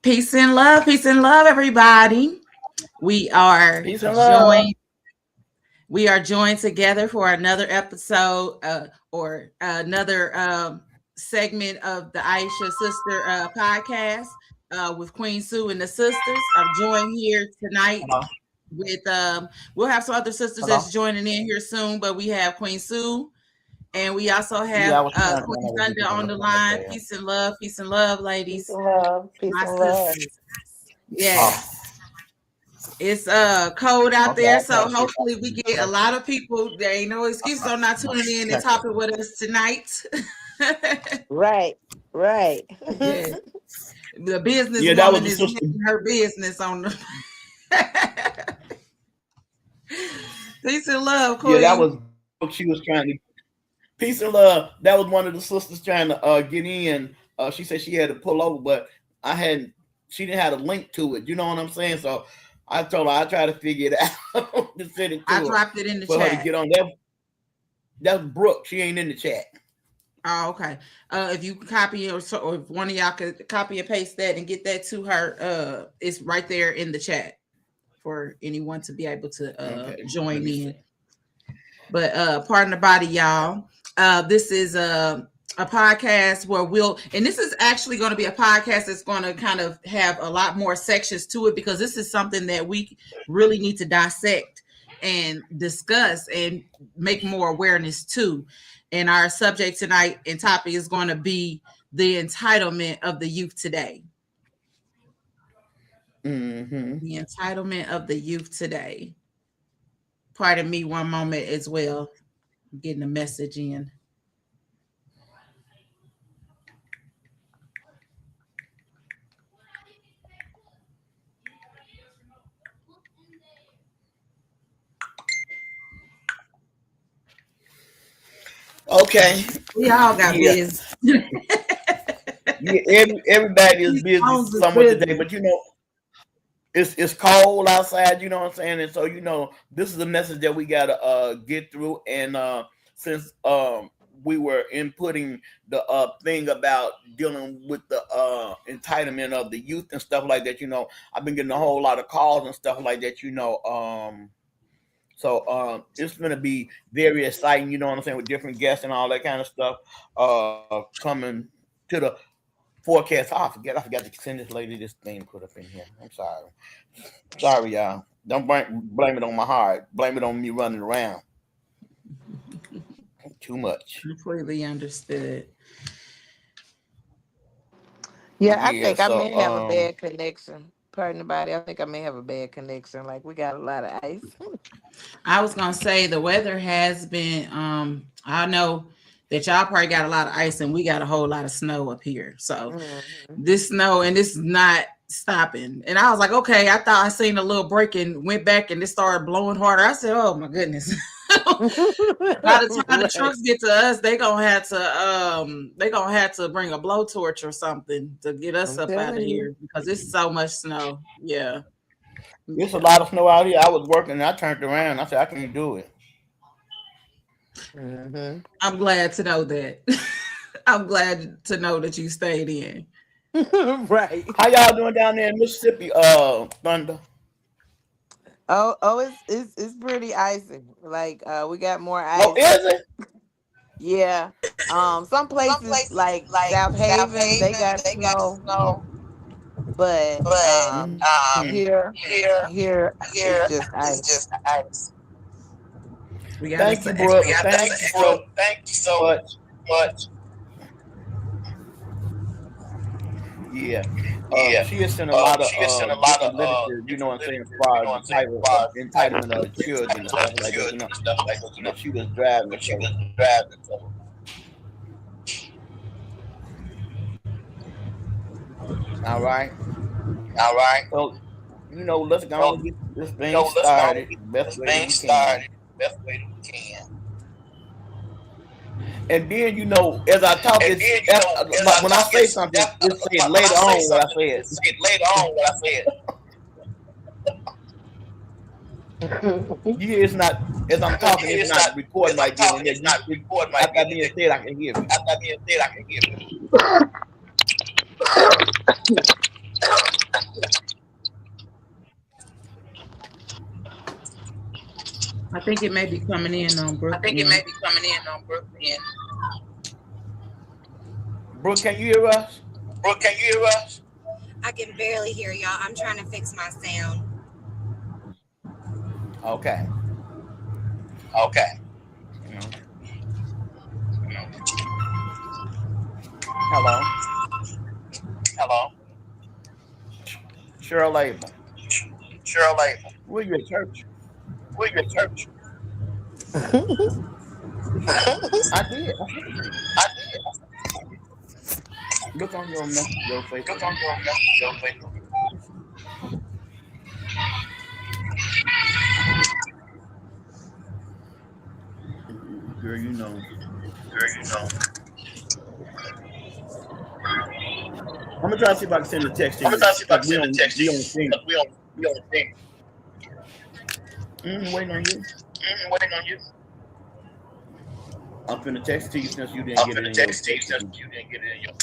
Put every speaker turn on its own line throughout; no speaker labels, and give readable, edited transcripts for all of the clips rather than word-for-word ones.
Peace and love, everybody. We are
Peace and love.
joined. We are joined together for another episode or another segment of the Aisha Sister podcast with Queen Sue and the sisters. I'm joined here tonight
Hello.
with. We'll have some other sisters
Hello.
that's joining in here soon, but we have Queen Sue and we also
Yeah, I
have
was trying to
Queen
know what you
Thunder
doing.
on
That's
the
what I'm
line.
saying.
Peace and love,
Peace
ladies,
and love. Peace
my
and love.
sisters.
Oh,
Yes. It's cold out
okay.
there,
I try
so
to figure out
hopefully we
the
get a lot of people. There ain't no excuses on not tuning in and talking with us tonight.
Right. Right.
Yeah, the
Yeah, that was
businesswoman
the
is
sister.
getting her business on the peace and love,
Yeah, that was
Queen.
she was trying to peace and love. That was one of the sisters trying to get in. She said she had to pull over, but I hadn't. She didn't have a link to it. You know what I'm saying? So I told her I try to figure it out to send it
I
to her
dropped it in the
for her to
chat.
get on. That's Brooke. She ain't in the chat.
Oh, okay. If you copy or if one of y'all could copy and paste that and get that to her, it's right there in the chat for anyone to be able to
Okay, let
join
me
in.
see.
But pardon the body, y'all. This is a podcast where and this is actually going to be a podcast that's going to kind of have a lot more sections to it because this is something that we really need to dissect and discuss and make more awareness to. And our subject tonight and topic is going to be the entitlement of the youth today.
Mm-hmm.
The entitlement of the youth today. Pardon me one moment as well. I'm getting a message in.
Okay.
We all got
Yeah.
business.
Yeah. Everybody is
These
busy
phones is
somewhat today,
busy.
but it's cold outside, you know what I'm saying? And so, this is a message that we gotta get through. And since we were inputting the thing about dealing with the entitlement of the youth and stuff like that, I've been getting a whole lot of calls and stuff like that, so it's gonna be very exciting, you know what I'm saying, with different guests and all that kind of stuff coming to the forecast. Oh, I forgot to send this lady this thing put up in here. I'm sorry. Sorry, y'all. Don't blame it on my heart. Blame it on me running around too much.
Completely understood.
Yeah, I
Yeah.
think I
So
may have a bad connection. Pardon the body. I think I may have a bad connection. Like we got a lot of ice.
I was gonna say the weather has been I know that y'all probably got a lot of ice and we got a whole lot of snow up here. So
Mhm.
this snow and this is not stopping. And I was like, okay, I thought I seen a little break and went back and it started blowing harder. I said, oh my goodness. By the time the
Right.
trucks get to us, they gonna have to bring a blowtorch or something to get us
I'm
up out of
telling you.
here because it's so much snow. Yeah.
there's a
Yeah.
lot of snow out here. I was working and I turned around. I said I can't do it.
Hmm.
I'm glad to know that. I'm glad to know that you stayed in.
Right.
How y'all doing down there in Mississippi? Thunder.
Oh, it's pretty icy. Like we got more
Oh,
ice.
is it?
Yeah. Some places like South Haven, they got snow, but
Mhm.
here it's just ice.
We got
Thank
us
you,
an
bro.
extra.
Thank you so much. Yeah. She has sent a lot of different literature, you know what I'm saying, as far as the title of entitlement of the children and stuff like that, But she was driving, so all right. So, let's go and get this thing started the best way that we can. And then, as I talk, like when I say something, it's said later on what I said. It's not, as I'm talking, it's not recording right then and there. After that being said, I can hear you.
I think it may be coming in on
I think it
Brooklyn.
may be coming in on Brooklyn.
Brooke, can you hear us?
Brooke, can you hear us?
I can barely hear y'all. I'm trying to fix my sound.
Okay.
Okay.
Hello.
Hello.
Cheryl Abel.
Cheryl Abel.
Where you at church?
Where you at church?
I did.
I did.
Look on your message, your
Look
Facebook.
on your Facebook.
Girl, you know.
Girl, you know.
I'm gonna try to see if I can send a text to
I'm
you.
gonna try to see if I can
We
send a
on
text to
we
you.
on thing.
We on the thing.
Waiting on you.
Waiting on you.
I'm finna text to you since you didn't
I'm
get it
finna
in your
text to you since you didn't get it in your.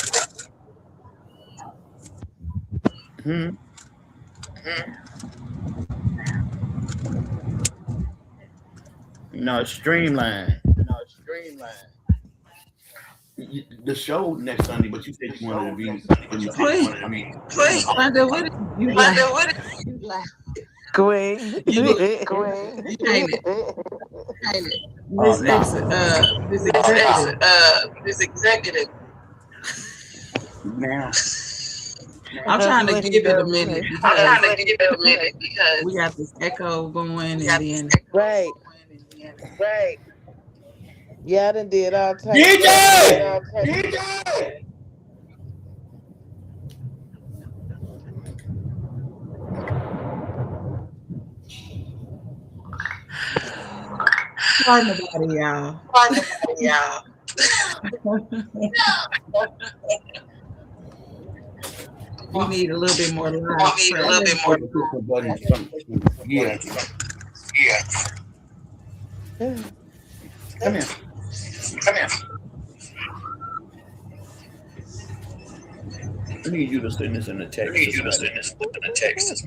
No, it's Streamline.
No, it's Streamline.
The show next Sunday, but you said you wanted to be.
Queen,
I mean,
Wonder what you like?
Queen.
You look,
Queen.
ain't it?
Ain't it?
This this executive.
This executive.
now.
I'm trying to give it a minute
I'm
because
trying to give it a minute because
we got this echo going,
we
and
got
then
Right.
right.
Yeah, I done did all types of
DJ!
DJ!
pardon about it, y'all.
Yeah.
We need a little bit more live.
We need a little bit more.
Yeah.
Yeah.
Come here.
Come here.
I need you to send this in the
I
text.
need you to send this in the text.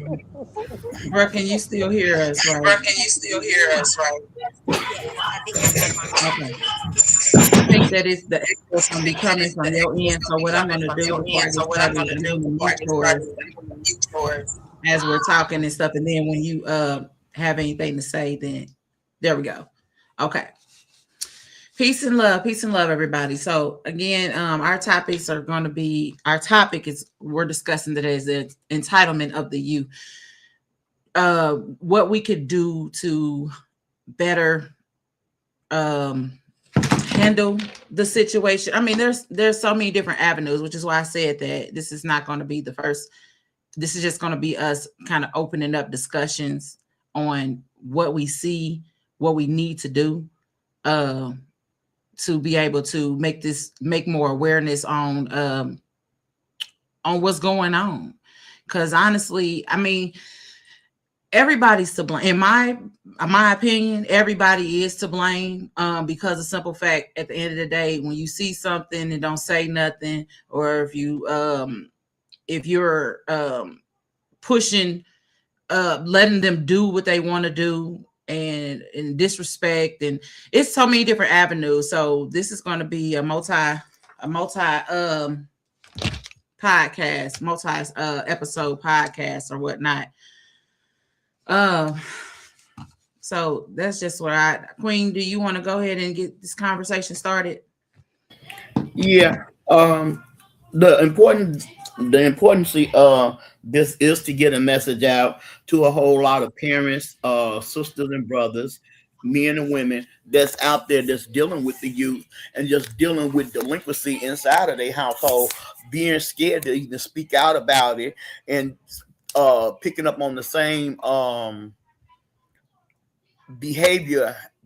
Bro, can you still hear us, right?
Bro, can you still hear us, right?
I think I got my
Okay. I think that it's the echo gonna be coming from your end. So what I'm gonna do before I get
So what I'm
started,
gonna
I'm
do
gonna
before I
mute
get
yours
started, I'm gonna mute yours.
as we're talking and stuff, and then when you have anything to say, then there we go. Okay. Peace and love, everybody. So again, our topics are going to be, our topic is, we're discussing today is the entitlement of the youth. What we could do to better handle the situation. I mean, there's so many different avenues, which is why I said that this is not going to be the first. This is just going to be us kind of opening up discussions on what we see, what we need to do. To be able to make more awareness on what's going on. Because honestly, I mean, everybody's to blame. In my opinion, everybody is to blame, because of simple fact, at the end of the day, when you see something and don't say nothing, or if you're pushing, letting them do what they want to do, and disrespect, and it's so many different avenues. So this is going to be a multi podcast, multi episode podcast or whatnot. So that's just what Queen, do you want to go ahead and get this conversation started?
Yeah. The importance this is to get a message out to a whole lot of parents, sisters and brothers, men and women that's out there that's dealing with the youth and just dealing with delinquency inside of their household, being scared to even speak out about it, and picking up on the same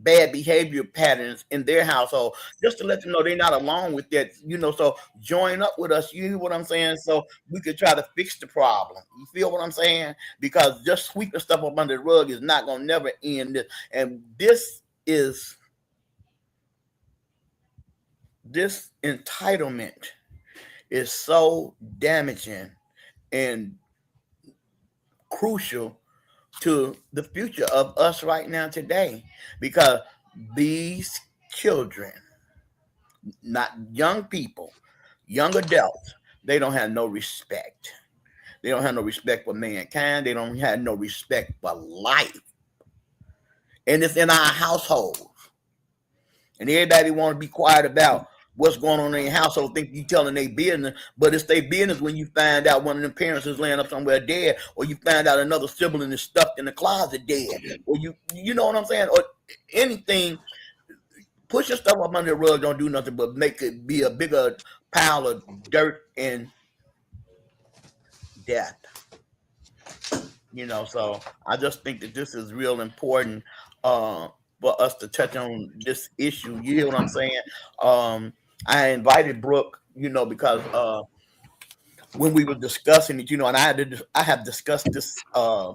bad behavior patterns in their household, just to let them know they're not alone with that, so join up with us, you hear what I'm saying, so we could try to fix the problem. You feel what I'm saying? Because just sweeping stuff up under the rug is not gonna never end this. And this entitlement is so damaging and crucial to the future of us right now today, because these children, not young people, young adults, they don't have no respect. They don't have no respect for mankind. They don't have no respect for life. And it's in our households. And everybody want to be quiet about what's going on in their household, think you telling their business, but it's their business when you find out one of them parents is laying up somewhere dead, or you find out another sibling is stuffed in the closet dead, or you know what I'm saying, or anything. Push your stuff up under the rug, don't do nothing but make it be a bigger pile of dirt and death. So I just think that this is real important for us to touch on this issue. You hear what I'm saying? I invited Brooke, because when we were discussing it, and I have discussed this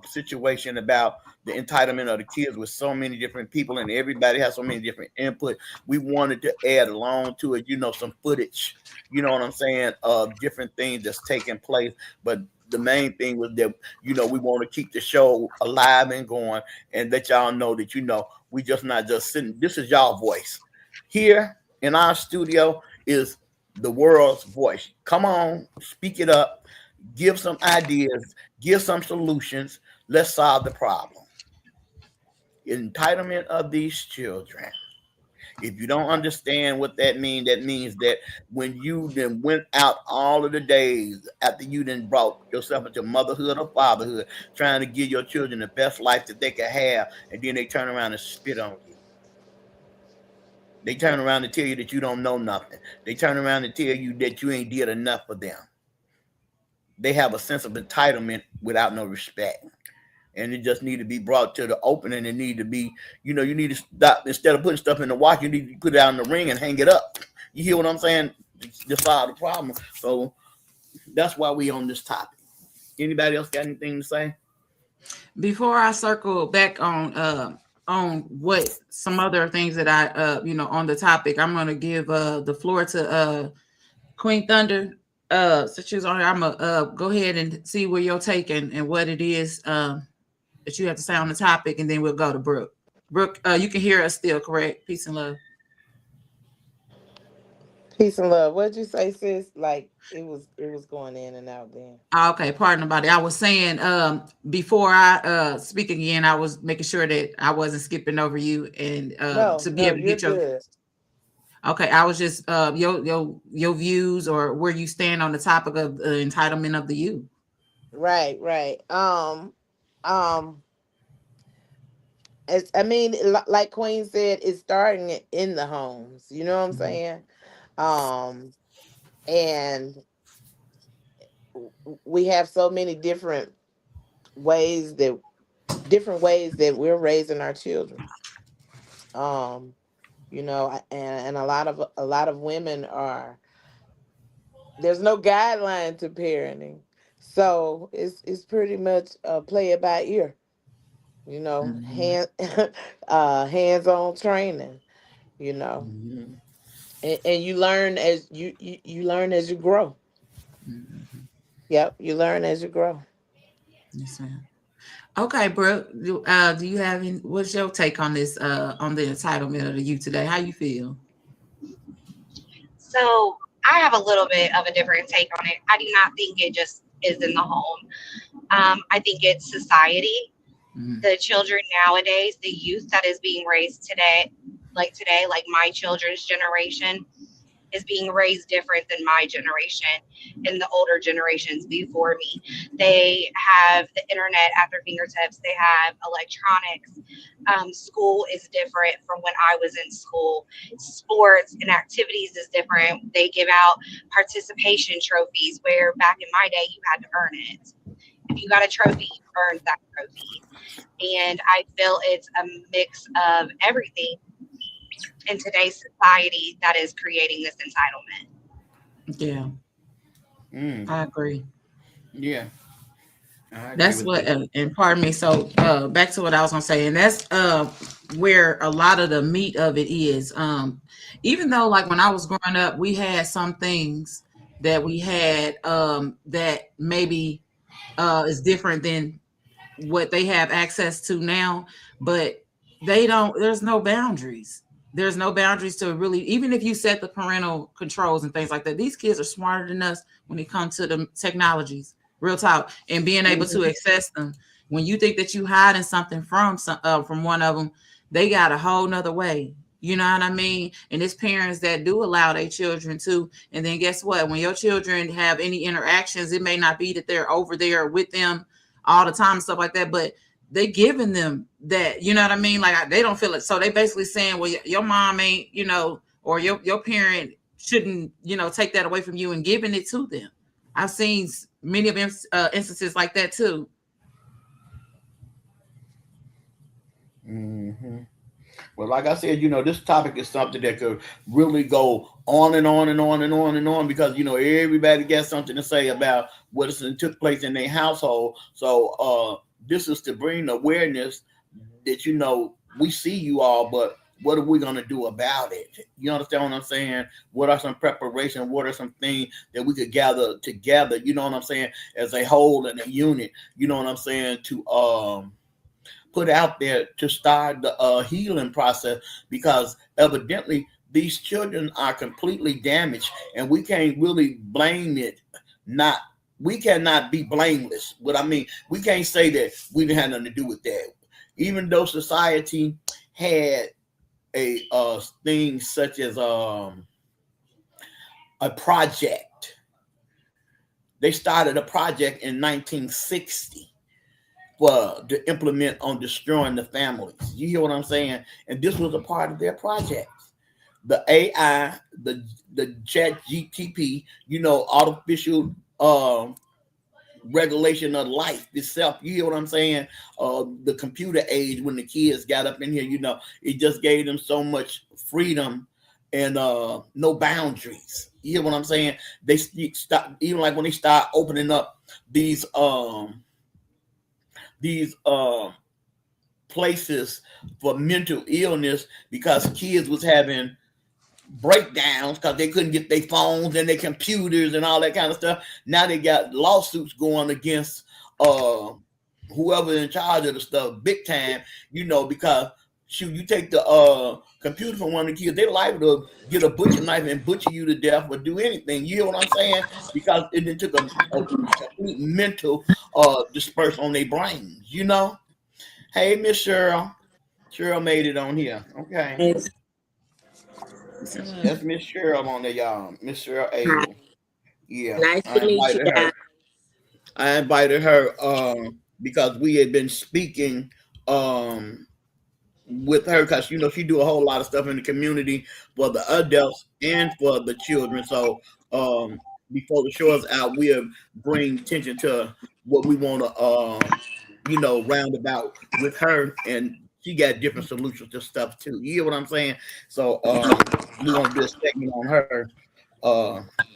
situation about the entitlement of the kids with so many different people, and everybody has so many different input. We wanted to add along to it, some footage, you know what I'm saying, of different things that's taking place. But the main thing was that, we want to keep the show alive and going, and let y'all know that, we just not just sitting. This is y'all voice. Here in our studio is the world's voice. Come on, speak it up, give some ideas, give some solutions. Let's solve the problem. Entitlement of these children. If you don't understand what that means that when you then went out all of the days after you then brought yourself into motherhood or fatherhood, trying to give your children the best life that they can have, and then they turn around and spit on you. They turn around and tell you that you don't know nothing. They turn around and tell you that you ain't did enough for them. They have a sense of entitlement without no respect. And it just need to be brought to the open, and it need to be, you need to stop. Instead of putting stuff in the wash, you need to put it out in the ring and hang it up. You hear what I'm saying? To solve the problem. So that's why we on this topic. Anybody else got anything to say?
Before I circle back on what some other things that I on the topic, I'm gonna give the floor to Queen Thunder. Since she's on here, I'm gonna go ahead and see where your take and what it is that you have to say on the topic, and then we'll go to Brooke. Brooke, you can hear us still, correct? Peace and love.
Peace and love. What'd you say, sis? Like it was going in and out then.
Okay, pardon about it. I was saying before I speak again, I was making sure that I wasn't skipping over you, and to be
No,
able to
you're
get your.
good.
Okay, I was just your views or where you stand on the topic of the entitlement of the youth.
Right. Um, like Queen said, it's starting in the homes. You know what I'm
Mhm.
saying? And we have so many ways that we're raising our children. Um, and a lot of women are, there's no guideline to parenting, so it's pretty much play it by ear.
Mhm.
Hands-on training. You know,
Mm-hmm.
and you learn as you learn as you grow.
Mhm.
Yep, you learn as you grow.
Yes, ma'am. Okay, Brooke, do you have any, what's your take on this on the entitlement of the youth today? How you feel?
So I have a little bit of a different take on it. I do not think it just is in the home. I think it's society.
Mhm.
The children nowadays, the youth that is being raised today, like my children's generation, is being raised different than my generation and the older generations before me. They have the internet at their fingertips. They have electronics. School is different from when I was in school. Sports and activities is different. They give out participation trophies where back in my day you had to earn it. If you got a trophy, you earned that trophy. And I feel it's a mix of everything in today's society that is creating this entitlement.
Yeah,
Mm.
I agree.
Yeah, I agree
That's
with
what,
that.
and pardon me. So, back to what I was gonna say, and that's where a lot of the meat of it is. Even though, like when I was growing up, we had some things that we had that maybe is different than what they have access to now, but they don't, there's no boundaries. There's no boundaries to really, even if you set the parental controls and things like that, these kids are smarter than us when it comes to the technologies, real talk, and being able to access them. When you think that you hiding something from one of them, they got a whole nother way. You know what I mean? And it's parents that do allow their children to. And then guess what? When your children have any interactions, it may not be that they're over there with them all the time and stuff like that, but they giving them that, you know what I mean? Like they don't feel it. So they basically saying, well, your mom ain't, or your parent shouldn't, take that away from you and giving it to them. I've seen many of instances like that too.
Mm-hmm. Well, like I said, this topic is something that could really go on and on and on and on and on because everybody got something to say about what took place in their household. So this is to bring awareness that we see you all, but what are we going to do about it? You understand what I'm saying? What are some preparation? What are some things that we could gather together? You know what I'm saying? As a whole and a unit. You know what I'm saying? To put out there to start the healing process, because evidently these children are completely damaged and we can't really blame it. We cannot be blameless. What I mean, we can't say that we didn't have nothing to do with that. Even though society had a thing such as a project. They started a project in 1960 to implement on destroying the families. You hear what I'm saying? And this was a part of their project. The AI, the chat GTP, artificial regulation of life itself. You hear what I'm saying? The computer age, when the kids got up in here, it just gave them so much freedom and no boundaries. You hear what I'm saying? They stop, even like when they start opening up these places for mental illness, because kids was having breakdowns because they couldn't get their phones and their computers and all that kind of stuff. Now they got lawsuits going against whoever in charge of the stuff big time, because you take the computer from one of the kids, they're liable to get a butcher knife and butcher you to death or do anything. You hear what I'm saying? Because it took a complete mental disperse on their brains, Hey, Miss Cheryl. Cheryl made it on here. Okay. That's Miss Cheryl on there, y'all. Miss Cheryl Abel. Yeah.
Nice to meet you guys.
I invited her because we had been speaking with her because she do a whole lot of stuff in the community for the adults and for the children. So before the show is out, we'll bring attention to what we want to round about with her, and she got different solutions to stuff too. You hear what I'm saying? So we want to do a segment on her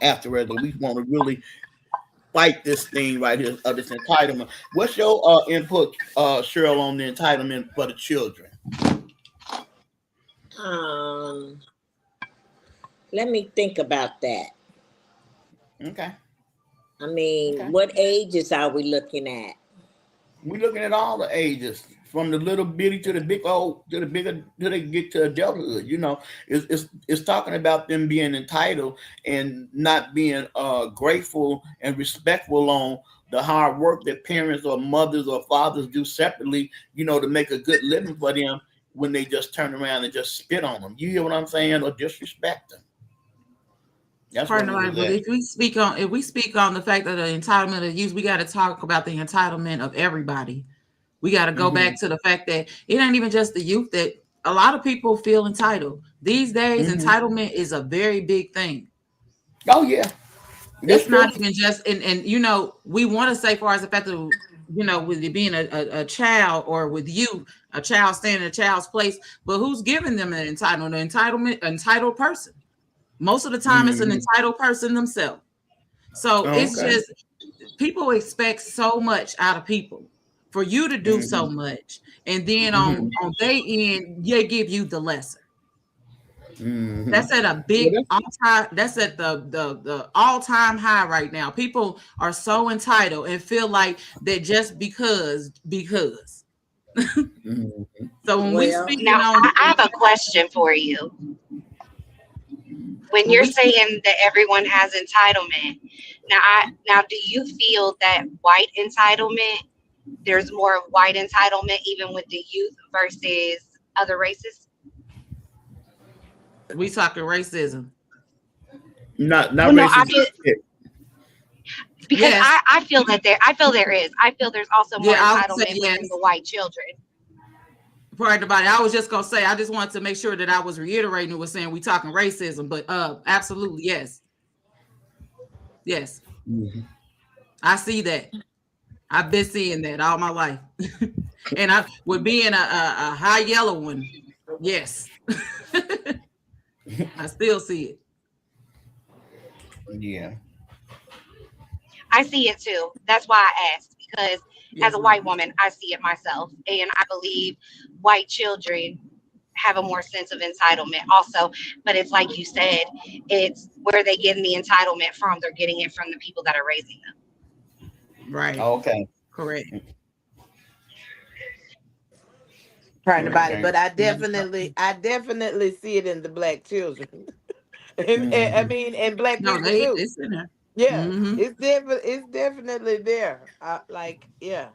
afterwards, but we want to really fight this thing right here of this entitlement. What's your input, Cheryl, on the entitlement for the children?
Let me think about that.
Okay.
I mean, What ages are we looking at?
We're looking at all the ages, from the little bitty to the big old, to the bigger, till they get to adulthood. It's talking about them being entitled and not being grateful and respectful on the hard work that parents or mothers or fathers do separately, to make a good living for them, when they just turn around and just spit on them. You hear what I'm saying? Or disrespect them. That's
Pardon the language. If we speak on the fact that the entitlement of use, we got to talk about the entitlement of everybody. We got to go back to the fact that it ain't even just the youth, that a lot of people feel entitled these days. Entitlement is a very big thing.
Oh yeah,
it's not even just and we want to say, far as the fact that with it being a child, or with you, a child standing in a child's place, but who's giving them an entitled person? Most of the time, it's an entitled person themselves. So it's just, people expect so much out of people for you to do so much. And then on their end, they give you the lesser. That's at a big all-time. That's at the all-time high right now. People are so entitled and feel like that just because. So when we
Well,
speaking
Now,
on
I have a question for you. When
when
you're
we speak,
saying that everyone has entitlement, now do you feel that white entitlement, there's more of white entitlement even with the youth versus other races?
we talking racism.
Not
Well, no, I
racist.
feel because
Yes,
I feel that there is. I feel there's also more
yeah, I would say
entitlement within
yes.
the white children.
Part of the body. I was just gonna say. I just wanted to make sure that I was reiterating what saying we talking racism, but absolutely yes, yes. I see that. I've been seeing that all my life, and I with being a high yellow one, yes, I still see it.
Yeah.
I see it too. That's why I asked, because as
Yes,
a
ma'am.
white woman, I see it myself. And I believe white children have a more sense of entitlement also. But it's like you said, it's where they getting the entitlement from. They're getting it from the people that are raising them.
Right.
Okay.
Correct.
Trying to body,
Okay.
but I definitely see it in the black children. And I mean, and black
No,
people
they
too.
it's in there.
Yeah,
Mm-hmm.
it's definitely there. Like, yeah,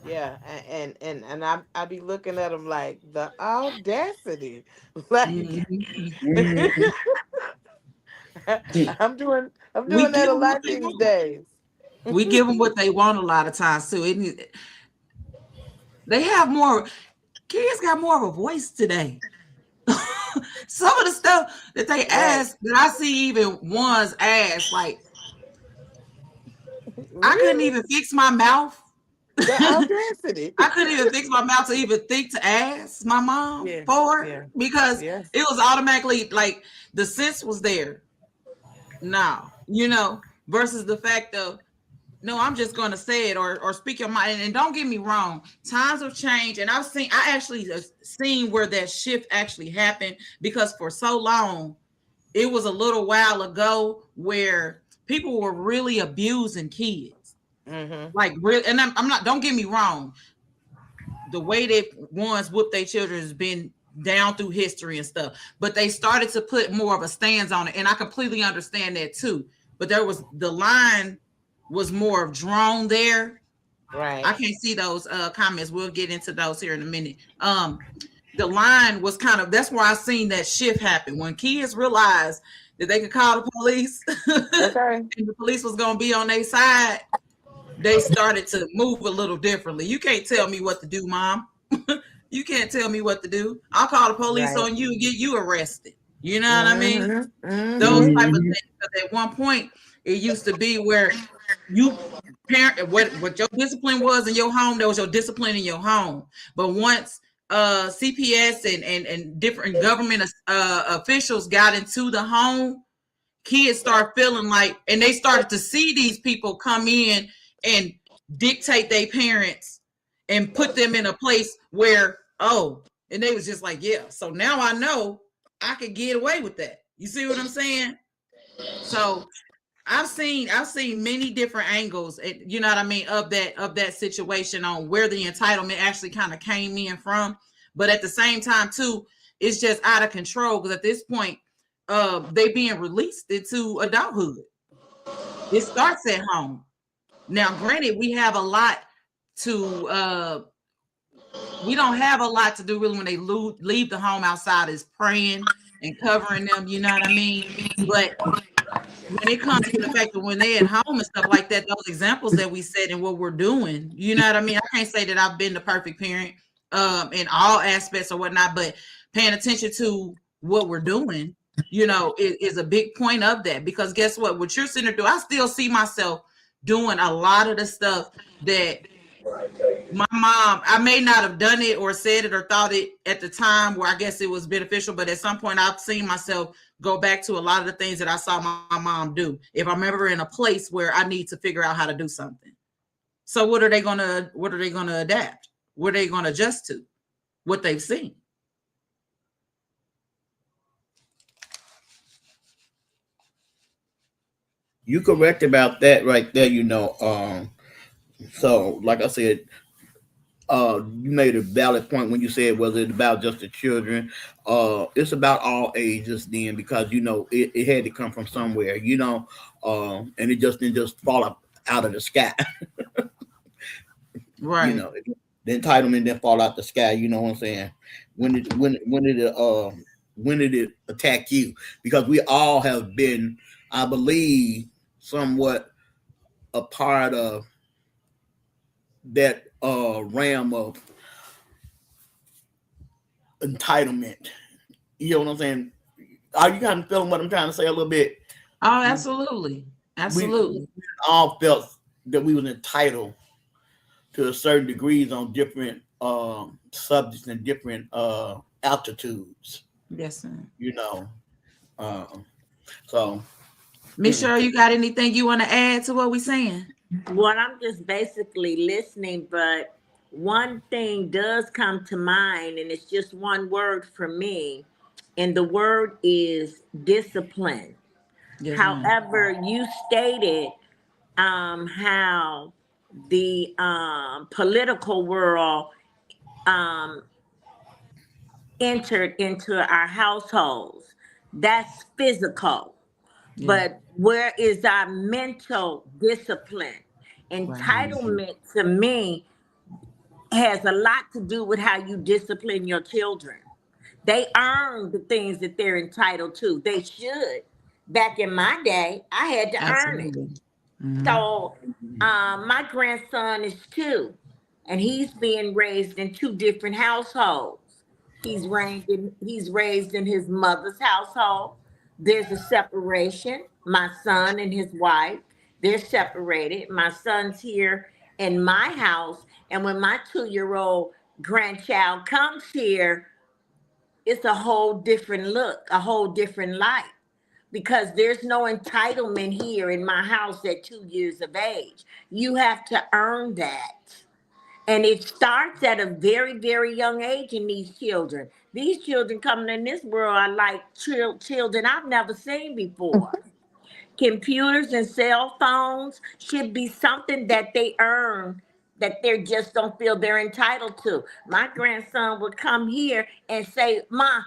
and I be looking at them like the audacity, like
Mhm.
I'm
We
doing that
give
a
them what
lot
they
these
want.
days.
We give them what they want a lot of times too. They have more. Kids got more of a voice today. Some of the stuff that they
Right,
ask that I see even ones ask, like I couldn't
really,
even fix my mouth.
the audacity.
I couldn't even fix my mouth to even think to ask my mom
Yeah,
for it
yeah,
because
yeah.
it was automatically like the sense was there. Now, versus the fact of no, I'm just going to say it or speak your mind. And don't get me wrong, times have changed, and I actually seen where that shift actually happened because for so long, it was a little while ago where people were really abusing kids,
Mm-hmm.
like real. And I'm not. Don't get me wrong, the way they ones whoop their children has been down through history and stuff, but they started to put more of a stance on it, and I completely understand that too. But there was the line was more of drawn there. I
Right.
can't see those comments. We'll get into those here in a minute. The line was kind of that's where I seen that shift happen when kids realized that they could call the police
Okay.
and the police was going to be on their side. They started to move a little differently. You can't tell me what to do, mom. You can't tell me what to do. I'll call the police
Right.
on you and get you arrested. You know what I mean?
Mm-hmm.
Those
Mm-hmm.
type of
Mhm.
things. Because at one point, it used to be where you parent what your discipline was in your home, there was your discipline in your home. But once CPS and different government officials got into the home, kids start feeling like, and they started to see these people come in and dictate their parents and put them in a place where, oh, and they was just like, yeah, so now I know I could get away with that. You see what I'm saying? So I've seen many different angles, you know what I mean, of that situation on where the entitlement actually kind of came in from. But at the same time, too, it's just out of control because at this point, they being released into adulthood. It starts at home. Now, granted, we don't have a lot to do really when they leave the home outside is praying and covering them, you know what I mean? But when it comes to the fact that when they at home and stuff like that, those examples that we said and what we're doing, you know what I mean? I can't say that I've been the perfect parent in all aspects or whatnot, but paying attention to what we're doing, is a big point of that. Because guess what you're sitting there doing, I still see myself doing a lot of the stuff that my mom, I may not have done it or said it or thought it at the time where I guess it was beneficial, but at some point I've seen myself go back to a lot of the things that I saw my mom do. If I'm ever in a place where I need to figure out how to do something. So what are they gonna adapt? What are they gonna adjust to? What they've seen.
you correct about that right there. So like I said, you made a valid point when you said was it about just the children. It's about all ages then, because it had to come from somewhere, and it just didn't just fall out of the sky. you
Right.
know the entitlement didn't fall out the sky. You know what I'm saying? When did it attack you? Because we all have been, I believe, somewhat a part of that realm of entitlement. You know what I'm saying? Are you kind of feeling what I'm trying to say a little bit?
Oh, absolutely.
We
Absolutely.
all felt that we was entitled to a certain degrees on different subjects and different altitudes.
Yes, sir.
You know, um, so
Miss
mm,
Cheryl, you got anything you want to add to what we're saying?
Well, I'm just basically listening, but one thing does come to mind, and it's just one word for me, and the word is discipline.
Yes, ma'am.
However, you stated how the political world um, entered into our households. That's physical.
Yeah.
But where is our mental discipline?
Right.
Entitlement to me has a lot to do with how you discipline your children. They earn the things that they're entitled to. They should. Back in my day, I had to earn it.
Absolutely. Hmm.
So my grandson is 2, and he's being raised in 2 different households. He's raised in his mother's household. There's a separation. My son and his wife, they're separated. My son's here in my house, and when my 2-year-old grandchild comes here, it's a whole different look, a whole different light, because there's no entitlement here in my house at 2 years of age. You have to earn that. And it starts at a very, very young age in these children. These children coming in this world are like children I've never seen before. Computers and cell phones should be something that they earn, that they just don't feel they're entitled to. My grandson would come here and say, "Ma,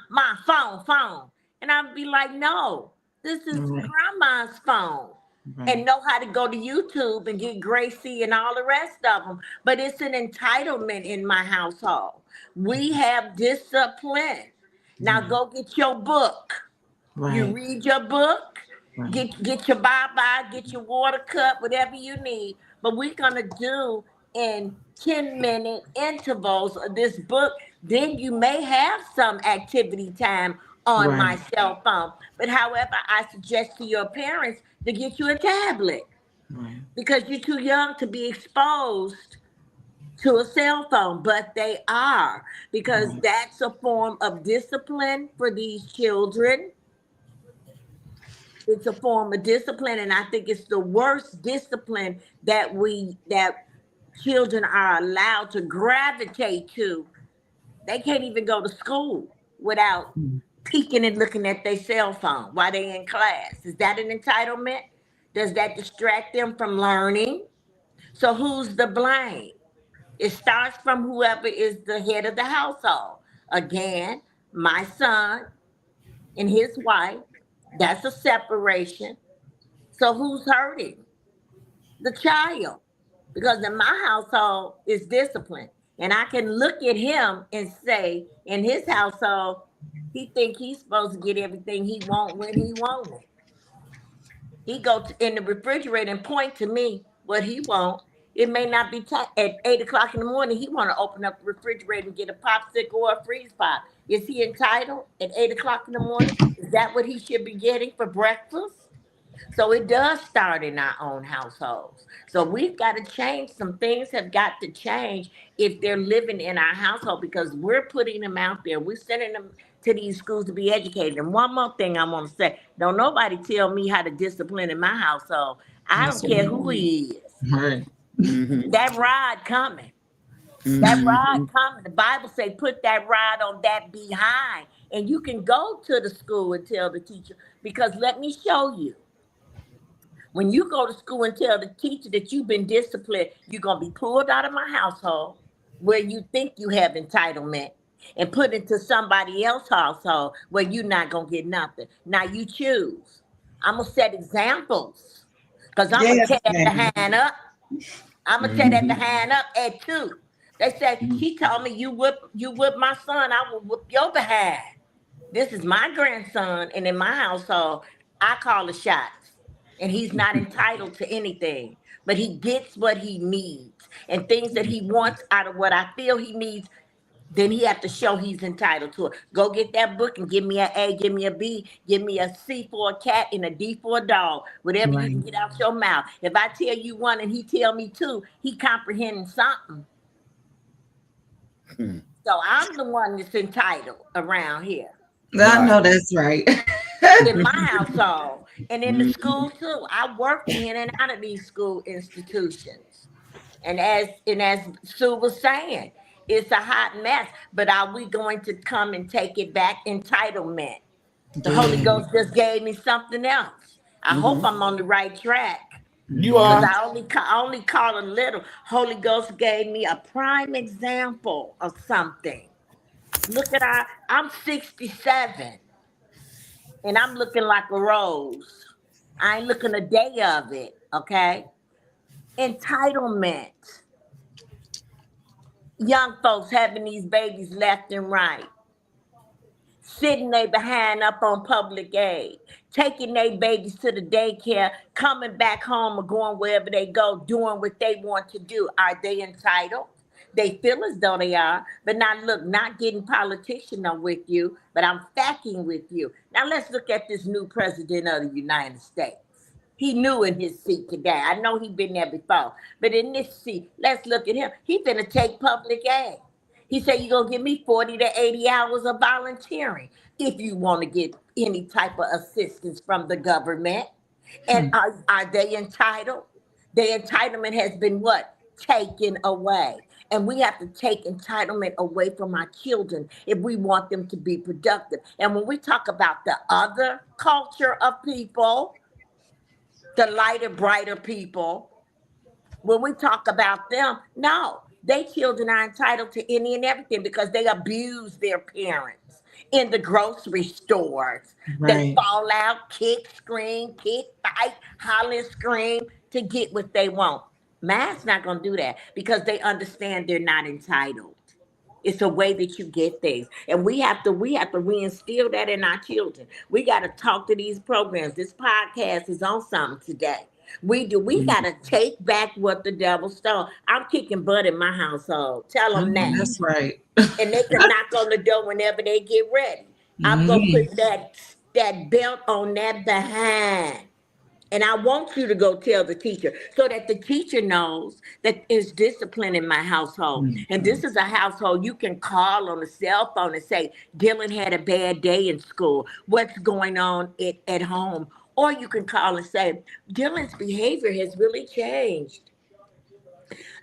phone," and I'd be like, "No, this is
Right.
grandma's phone."
Right.
And know how to go to YouTube and get Gracie and all the rest of them. But it's an entitlement in my household. We have discipline. Now
Yeah.
go get your book. You
Right.
read your book,
Right.
get your bye-bye, get your water cup, whatever you need. But we're gonna do in 10-minute intervals of this book. Then you may have some activity time on
Right.
my cell phone. But however, I suggest to your parents to get you a tablet,
Right.
because you're too young to be exposed to a cell phone. But they are, because
Right.
that's a form of discipline for these children. It's a form of discipline, and I think it's the worst discipline that children are allowed to gravitate to. They can't even go to school without peeking and looking at their cell phone while they're in class. Is that an entitlement? Does that distract them from learning? So who's the blame? It starts from whoever is the head of the household. Again, my son and his wife, that's a separation. So who's hurting? The child. Because in my household it's discipline. And I can look at him and say, in his household, he think he's supposed to get everything he want when he want it. He in the refrigerator and point to me what he want. It may not be at 8 o'clock in the morning. He want to open up the refrigerator and get a popsicle or a freeze pop. Is he entitled at 8 o'clock in the morning? Is that what he should be getting for breakfast? So it does start in our own households. So we've got to change. Some things have got to change if they're living in our household, because we're putting them out there. We're sending them to these schools to be educated. And one more thing I want to say, don't nobody tell me how to discipline in my household. I don't
That's
care
right.
who he is.
Right.
mhm,
That rod coming. That rod
mhm.
coming. The Bible say put that rod on that behind. And you can go to the school and tell the teacher, because let me show you. When you go to school and tell the teacher that you've been disciplined, you're going to be pulled out of my household where you think you have entitlement and put into somebody else's household where you're not going to get nothing. Now you choose. I'm going to set examples because I'm going to
Yes,
tear the
ma'am.
hand up. I'm going to tear that the
Mhm.
hand up at two. They said, she told me you whip my son, I will whip your behind. This is my grandson, and in my household, I call the shots. And he's not entitled to anything, but he gets what he needs and things that he wants out of what I feel he needs. Then he have to show he's entitled to it. Go get that book and give me an A, give me a B, give me a C for a cat and a D for a dog. Whatever you
Right.
can get out your mouth. If I tell you one and he tell me two, he comprehending something.
Mhm.
So I'm the one that's entitled around here.
I
Right.
know that's right.
In my household and in the
Mhm.
school too. I worked in and out of these school institutions. And as Sue was saying, it's a hot mess. But are we going to come and take it back? Entitlement. The Holy
Yeah.
Ghost just gave me something else. I hope
Mhm.
I'm on the right track.
You
Because
Mhm.
are.
I only caught a little. Holy Ghost gave me a prime example of something. Look at I'm 67 and I'm looking like a rose. I ain't looking a day of it, okay? Entitlement. Young folks having these babies left and right, sitting they behind up on public aid, taking their babies to the daycare, coming back home or going wherever they go, doing what they want to do. Are they entitled? They feel as though they are, but now look, not getting politician with you, but I'm facking with you. Now let's look at this new president of the United States. He knew in his seat today. I know he been there before, but in this seat, let's look at him. He finna take public aid. He said, you're going to give me 40 to 80 hours of volunteering if you want to get any type of assistance from the government. And are they entitled? Their entitlement has been what? Taken away. And we have to take entitlement away from our children if we want them to be productive. And when we talk about the other culture of people, the lighter, brighter people, when we talk about them, no, they children are entitled to any and everything because they abuse their parents in the grocery stores. They
Right.
fall out, kick, scream, kick, fight, holler, and scream to get what they want. Mass not gonna do that because they understand they're not entitled. It's a way that you get things. And we have to reinstill that in our children. We gotta talk to these programs. This podcast is on something today. We gotta take back what the devil stole. I'm kicking butt in my household. Tell
I
them
know
that.
that's right.
And they can knock on the door whenever they get ready. I'm gonna
Mhm.
put that belt on that behind. And I want you to go tell the teacher so that the teacher knows that there's discipline in my household. And this is a household you can call on a cell phone and say, Dylan had a bad day in school. What's going on at home? Or you can call and say, Dylan's behavior has really changed.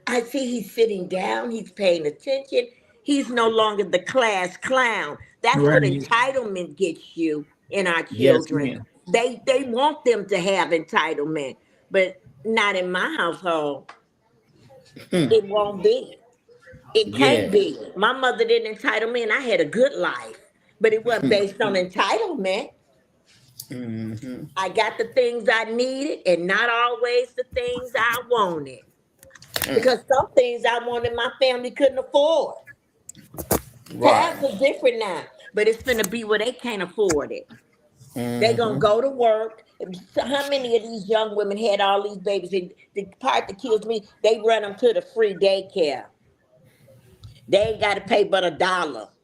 I see he's sitting down, he's paying attention. He's no longer the class clown. That's what
Right.
entitlement gets you in our
Yes,
children.
ma'am.
They want them to have entitlement, but not in my household.
Hmm.
It won't be. It can't
Yes.
be. My mother didn't entitle me, and I had a good life, but it wasn't based on entitlement.
Hmm.
I got the things I needed, and not always the things I wanted. Because some things I wanted, my family couldn't afford.
Right.
Times are different now, but it's gonna be where they can't afford it. They gonna
Hmm.
go to work. So how many of these young women had all these babies? And the part that kills me, they run them to the free daycare. They ain't got to pay but $1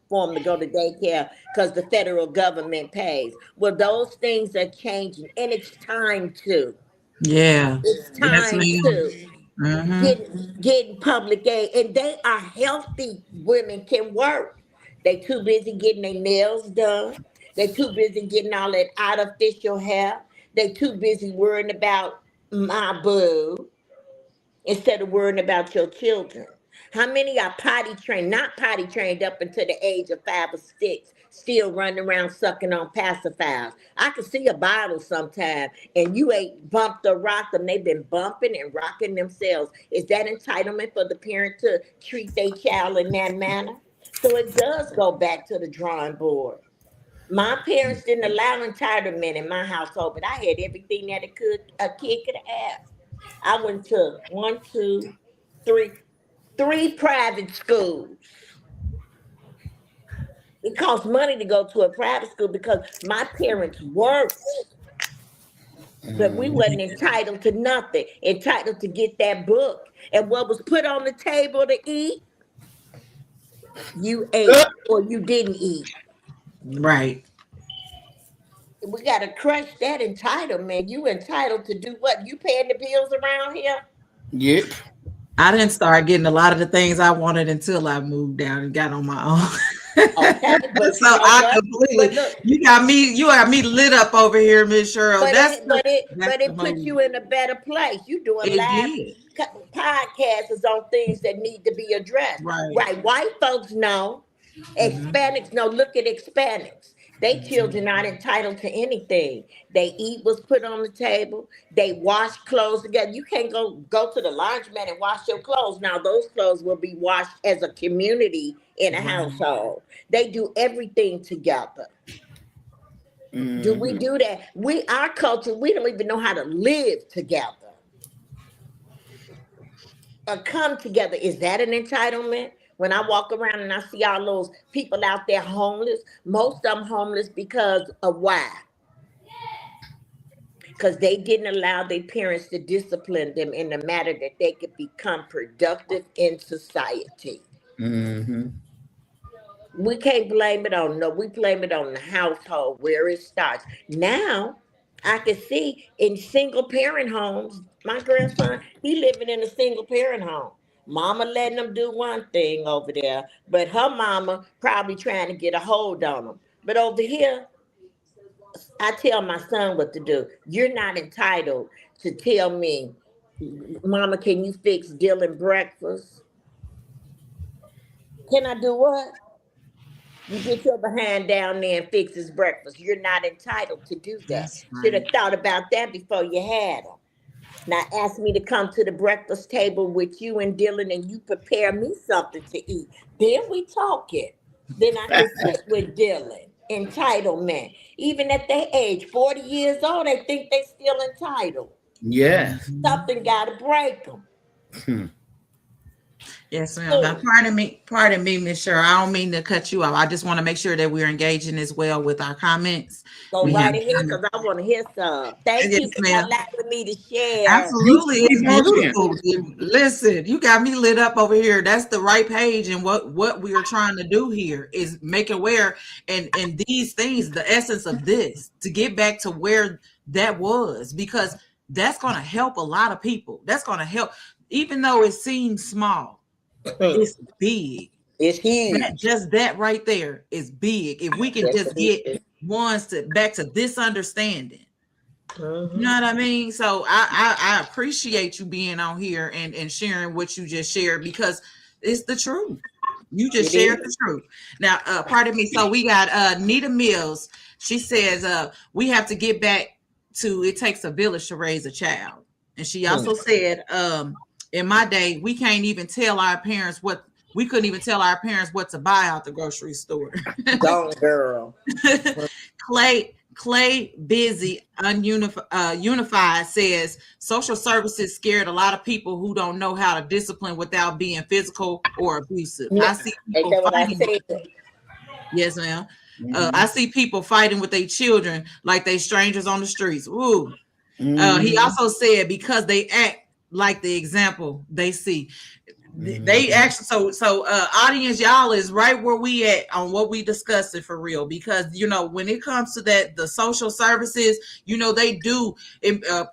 for them to go to daycare because the federal government pays. Well, those things are changing, and it's time to.
Yeah.
It's
Yes,
time
ma'am.
to.
Mm-hmm.
getting public aid, and they are healthy. Women can work. They too busy getting their nails done. They too busy getting all that artificial hair. They too busy worrying about my boo instead of worrying about your children. How many are potty trained, not potty trained up until the age of 5 or 6, still running around sucking on pacifiers? I can see a bottle sometime and you ain't bumped or rocked them. They've been bumping and rocking themselves. Is that entitlement for the parent to treat their child in that manner? So it does go back to the drawing board. My parents didn't allow entitlement in my household, but I had everything that a kid could have. I went to one, two, three private schools. It costs money to go to a private school because my parents worked, but we wasn't entitled to nothing. Entitled to get that book. And what was put on the table to eat, you ate or you didn't eat.
Right.
We gotta crush that entitlement. You entitled to do what? You paying the bills around here?
Yep.
I didn't start getting a lot of the things I wanted until I moved down and got on my own.
Okay, but
So I completely,
But look,
you got me lit up over here, Miss Cheryl.
but
That's
it puts you in a better place. You doing
it
live
did.
podcasts on things that need to be addressed.
Right.
White folks know. Hispanics know. Look at Hispanics. They children not entitled to anything. They eat what's put on the table. They wash clothes together. You can't go to the laundromat and wash your clothes. Now those clothes will be washed as a community in a household. They do everything together. Do we do that? Our culture, we don't even know how to live together or come together. Is that an entitlement? When I walk around and I see all those people out there homeless, most of them homeless because of why? Because they didn't allow their parents to discipline them in the matter that they could become productive in society. We can't blame it on we blame it on the household where it starts. Now, I can see in single parent homes, my grandson, he living in a single parent home. Mama letting him do one thing over there, but her mama probably trying to get a hold on him. But over here, I tell my son what to do. You're not entitled to tell me, Mama, can you fix Dylan breakfast? Can I do what? You get your behind down there and fix his breakfast. You're not entitled to do that.
That's
Should have
right.
thought about that before you had him. Now ask me to come to the breakfast table with you and Dylan and you prepare me something to eat. Then we talking. Then I can sit with Dylan. Entitlement. Even at their age, 40 years old, they think they still entitled.
Yes.
Something got to break them.
Yes, ma'am. Now, pardon me, Miss Cheryl. I don't mean to cut you off. I just want to make sure that we're engaging as well with our comments.
Go
We
right
have
ahead because I want to hear some. Thank
Yes,
you for
ma'am.
allowing me to share.
Absolutely, it's
Keep on
beautiful. Listen, you got me lit up over here. That's the right page, and what we are trying to do here is make aware and these things, the essence of this, to get back to where that was, because that's going to help a lot of people. That's going to help, even though it seems small. It's big.
It's huge.
Just that right there is big. If we can
Yes,
just
it
get
is.
ones back to this understanding.
Mhm.
You know what I mean? So I appreciate you being on here and sharing what you just shared, because it's the truth. You just
It
shared the truth. Now, pardon me. So we got Nita Mills. She says we have to get back to it takes a village to raise a child. And she also said, in my day, we couldn't even tell our parents what to buy out the grocery store.
Don't, girl.
Clay Busy Unified says social services scared a lot of people who don't know how to discipline without being physical or abusive. I see
Ain't
people
that what I
fighting.
said?
Yes, ma'am. I see people fighting with their children like they strangers on the streets. Ooh. He also said because they act like the example they see. They actually so audience, y'all is right where we at on what we discussing for real, because when it comes to that, the social services, they do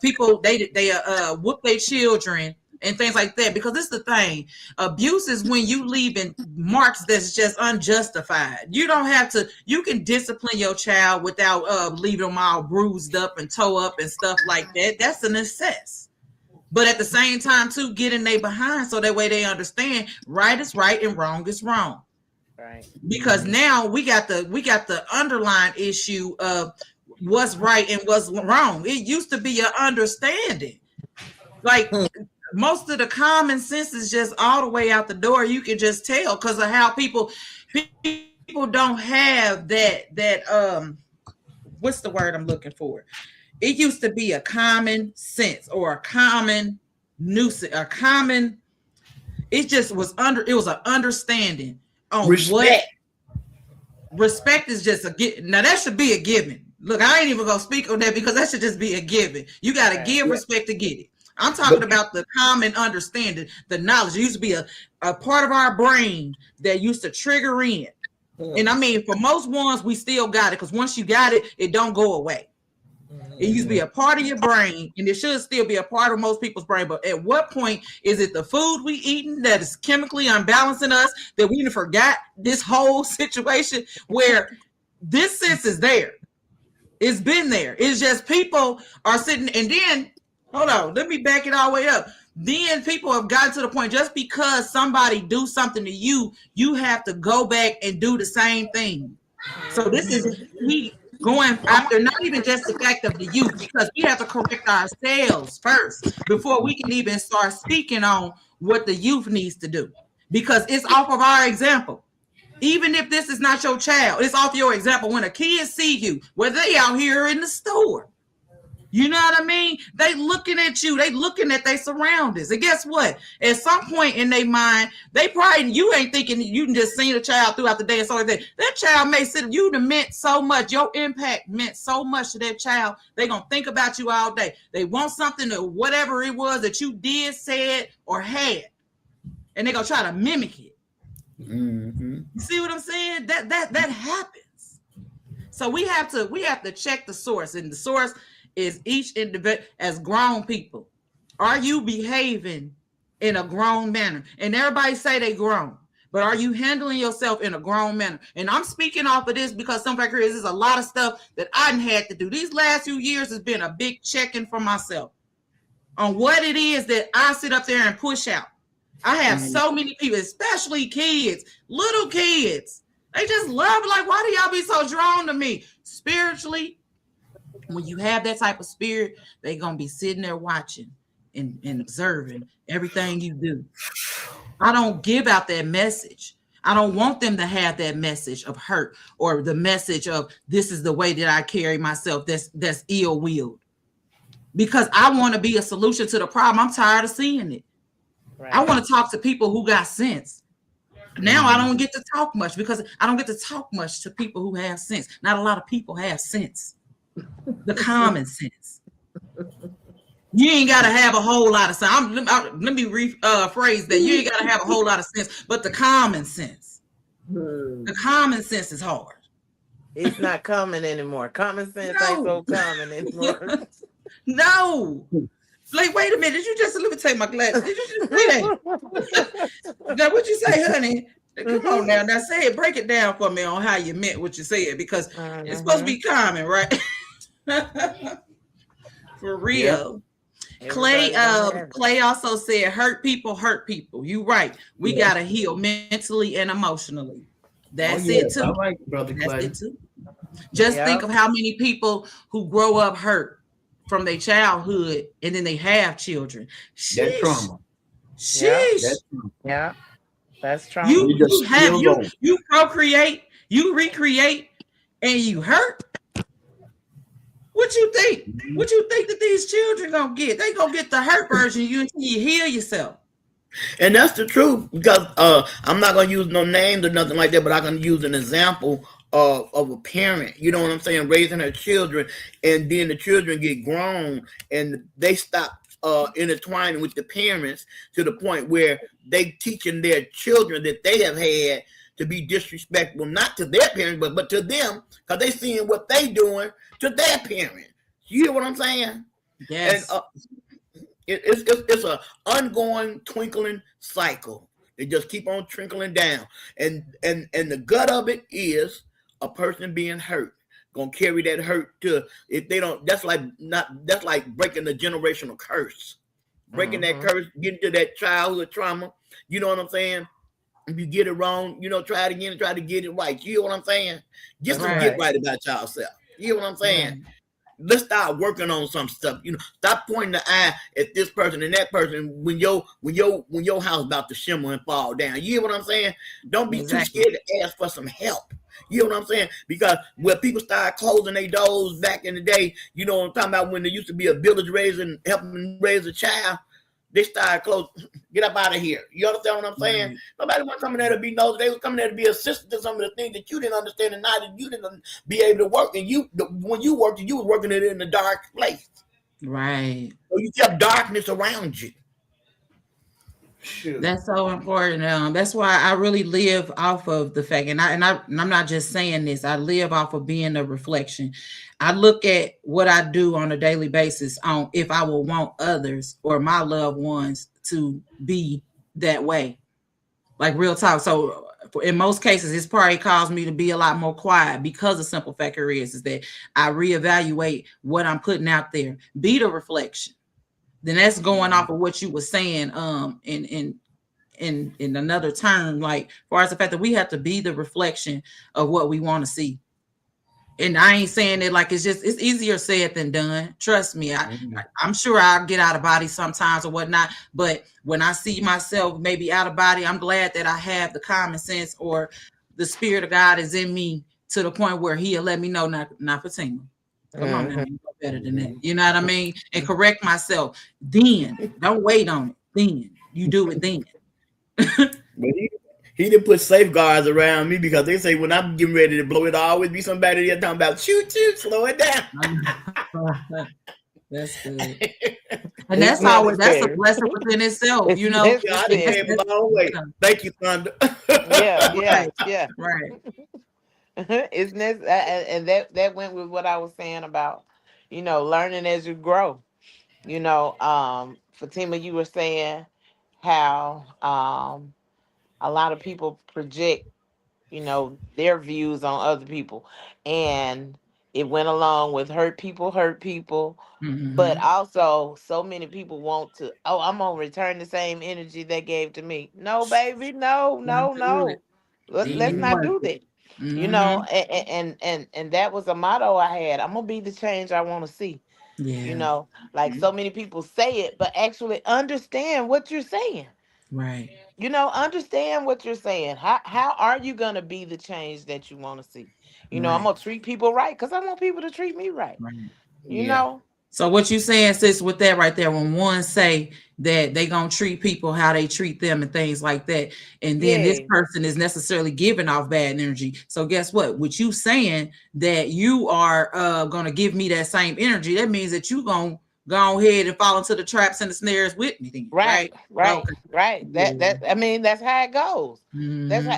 people they whoop their children and things like that, because it's the thing. Abuse is when you leaving marks that's just unjustified. You don't have to. You can discipline your child without leaving them all bruised up and toe up and stuff like that. That's an excess. but at the same time too, getting they behind so that way they understand right is right and wrong is wrong.
Right.
Because now we got the underlying issue of what's right and what's wrong. It used to be an understanding. Like most of the common sense is just all the way out the door. You can just tell because of how people don't have that what's the word I'm looking for? It used to be a common sense or a common nuisance, a common. It just was it was an understanding on
Respect.
what respect is just a now that should be a given. Look, I ain't even gonna speak on that because that should just be a given. You got to give respect to get it. I'm talking about the common understanding, the knowledge. It used to be a part of our brain that used to trigger in. And I mean, for most ones, we still got it because once you got it, it don't go away. It used to be a part of your brain, and it should still be a part of most people's brain. But at what point is it the food we eating that is chemically unbalancing us that we forgot this whole situation where this sense is there? It's been there. It's just people are sitting, and then hold on, let me back it all the way up. Then people have gotten to the point just because somebody do something to you, you have to go back and do the same thing. So this is we going after not even just the fact of the youth, because we have to correct ourselves first before we can even start speaking on what the youth needs to do, because it's off of our example. Even if this is not your child, it's off your example. When a kid see you, whether they out here in the store, you know what I mean? They looking at you, they looking at their surroundings. And guess what? At some point in their mind, they probably, you ain't thinking you can just see the child throughout the day and so like that. That child may sit, you done meant so much. Your impact meant so much to that child. They gonna think about you all day. They want something or whatever it was that you did, said, or had. And they gonna try to mimic it.
Mm-hmm.
You see what I'm saying? That happens. So we have to check the source, and the source is each individual. As grown people, are you behaving in a grown manner? And everybody say they grown, but are you handling yourself in a grown manner? And I'm speaking off of this because some fact is a lot of stuff that I done had to do. These last few years has been a big check-in for myself on what it is that I sit up there and push out. I have so many people, especially kids, little kids. They just love, like, why do y'all be so drawn to me? Spiritually, when you have that type of spirit, they're going to be sitting there watching and observing everything you do. I don't give out that message. I don't want them to have that message of hurt or the message of this is the way that I carry myself that's ill-willed. Because I want to be a solution to the problem. I'm tired of seeing it. Right. I want to talk to people who got sense. Now I don't get to talk much because I don't get to talk much to people who have sense. Not a lot of people have sense. The common sense. You ain't got to have a whole lot of sense. Let me rephrase that. You ain't got to have a whole lot of sense, but the common sense. The common sense is hard.
It's not common anymore. Common sense ain't so common anymore.
No. Like, wait a minute. Did you just let me take my glasses? Did you just say that? Now, what you say, honey? Come on now. Now say it. Break it down for me on how you meant what you said, because it's supposed to be common, right? For real. Yep. Clay also said, hurt people. You right. We gotta heal mentally and emotionally. That's it too.
I like it, Brother Clay.
That's it too. Just think of how many people who grow up hurt from their childhood and then they have children. Sheesh.
That's trauma.
Sheesh.
Yeah. That's trauma.
You procreate, you recreate, and you hurt. What you think? What you think that these children gonna get? They gonna get the hurt version of you until you heal yourself.
And that's the truth, because I'm not gonna use no names or nothing like that, but I can use an example of a parent, you know what I'm saying, raising her children, and then the children get grown and they stop intertwining with the parents to the point where they teaching their children that they have had to be disrespectful, not to their parents, but to them, because they seeing what they doing to their parents. You hear what I'm saying?
Yes.
And it's an ongoing twinkling cycle. They just keep on trickling down, and the gut of it is a person being hurt, gonna carry that hurt to, if they don't, that's like breaking the generational curse. breaking that curse, getting to that childhood trauma. You know what I'm saying? If you get it wrong, try it again and try to get it right. You know what I'm saying? Just to get right about yourself. You know what I'm saying?
Right.
Let's start working on some stuff. Stop pointing the eye at this person and that person when your house about to shimmer and fall down. You know what I'm saying? Don't be too scared to ask for some help. You know what I'm saying? Because when people started closing their doors back in the day, you know what I'm talking about, when there used to be a village raiser and helping raise a child, they started closing. Get up out of here. You understand what I'm saying?
Right.
Nobody was coming there to be nosy. They was coming there to be assistant to some of the things that you didn't understand and now that you didn't be able to work. And when you worked, you was working it in a dark place.
Right.
So you kept darkness around you.
Shoot. That's so important. That's why I really live off of the fact, and I'm not just saying this. I live off of being a reflection. I look at what I do on a daily basis on if I will want others or my loved ones to be that way, like real talk. So in most cases, it's probably caused me to be a lot more quiet because the simple fact is that I reevaluate what I'm putting out there. Be the reflection. Then that's going off of what you were saying in another term, like as far as the fact that we have to be the reflection of what we want to see. And I ain't saying it like it's easier said than done. Trust me. I'm sure I'll get out of body sometimes or whatnot. But when I see myself maybe out of body, I'm glad that I have the common sense or the spirit of God is in me to the point where he'll let me know, not Fatima. Come on, man, you know better than that. You know what I mean? And correct myself. Then don't wait on it. Then you do it then.
But he didn't put safeguards around me, because they say when I'm getting ready to blow, it always be somebody there talking about shoot, slow it down.
That's good. And that's a blessing within itself,
you know. Yeah, I came a long way. Thank you, Thunder.
Yeah.
Right.
Isn't this, and that went with what I was saying about, learning as you grow. Fatima, you were saying how a lot of people project, their views on other people, and it went along with hurt people.
Mm-hmm.
But also, so many people want to, I'm gonna return the same energy they gave to me. No, baby, no. Let's not do that.
Mm-hmm.
And that was a motto I had. I'm gonna be the change I want to see.
Yeah.
So many people say it, but actually understand what you're saying.
Right.
Understand what you're saying. How are you gonna be the change that you want to see? I'm gonna treat people right because I want people to treat me right.
So what you saying, sis, with that right there, when one say that they gonna treat people how they treat them and things like that, and then this person is necessarily giving off bad energy. So guess what? With you saying that you are gonna give me that same energy, that means that you gonna go ahead and fall into the traps and the snares with me then, right?
Right. That's how it goes.
Mm-hmm.
That's how,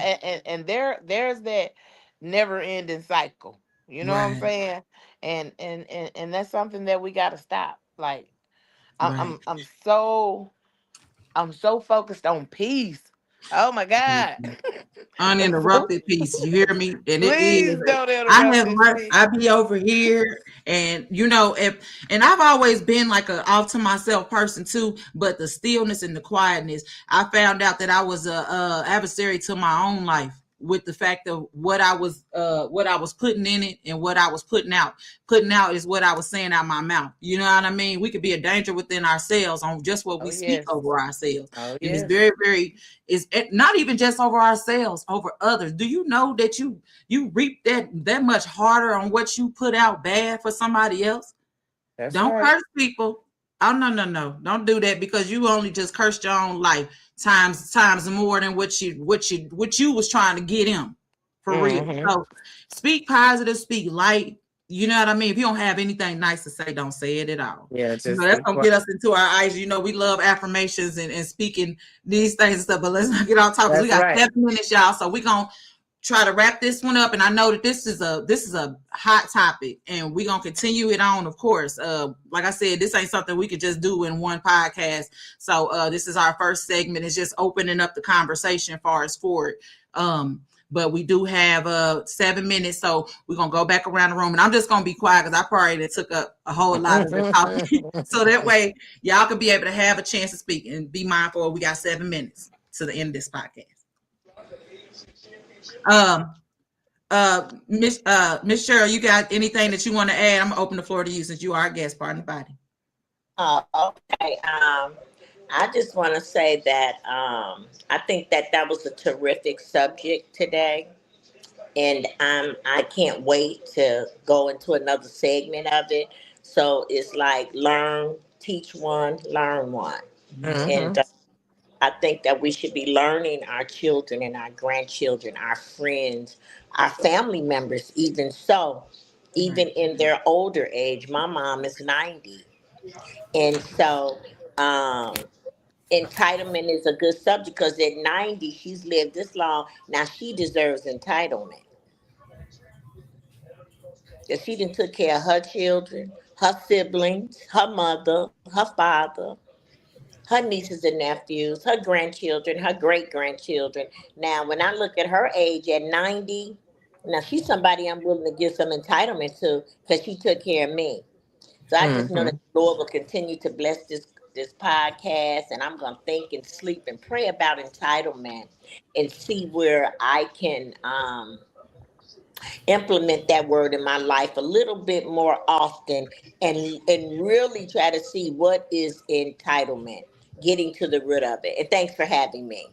and there's that never ending cycle. You know what I'm saying? And that's something that we got to stop. Like I'm so focused on peace. Oh my God.
Uninterrupted peace. You hear me? And it is.
Don't interrupt
I be over here, and and I've always been like a off to myself person too. But the stillness and the quietness, I found out that I was a adversary to my own life, with the fact of what I was putting in it and what I was putting out. Putting out is what I was saying out my mouth. You know what I mean? We could be a danger within ourselves on just what we speak over ourselves. And it's very, very, it's not even just over ourselves, over others. Do you know that you reap that much harder on what you put out bad for somebody else? Don't curse people. Oh, no. Don't do that, because you only just cursed your own life times more than what you was trying to get him for real. So speak positive, speak light. You know what I mean? If you don't have anything nice to say, don't say it at all.
Yeah, that's
gonna get us into our eyes. We love affirmations and speaking these things and stuff, but let's not get off topic. We got 7 minutes, y'all. So we're gonna try to wrap this one up. And I know that this is a hot topic, and we're gonna continue it on, of course. Like I said, this ain't something we could just do in one podcast. So this is our first segment. It's just opening up the conversation far as forward. but we do have 7 minutes, so we're gonna go back around the room, and I'm just gonna be quiet because I probably took up a whole lot of the topic. So that way y'all can be able to have a chance to speak, and be mindful we got 7 minutes to the end of this podcast. Miss Cheryl, you got anything that you want to add? I'm gonna open the floor to you since you are a guest. Pardon the body.
Okay. I just want to say that I think that that was a terrific subject today, and I can't wait to go into another segment of it. So it's like learn, teach one, learn one, and I think that we should be learning our children and our grandchildren, our friends, our family members, even so, even
Right.
in their older age. My mom is 90, and so. Um, Entitlement is a good subject because at 90 she's lived this long. Now she deserves entitlement because she done took care of her children, her siblings, her mother, her father, her nieces and nephews, her grandchildren, her great grandchildren. Now when I look at her age at 90, now she's somebody I'm willing to give some entitlement to because she took care of me. So I just know that the Lord will continue to bless this podcast, and I'm gonna think and sleep and pray about entitlement and see where I can implement that word in my life a little bit more often, and really try to see what is entitlement, getting to the root of it. And thanks for having me.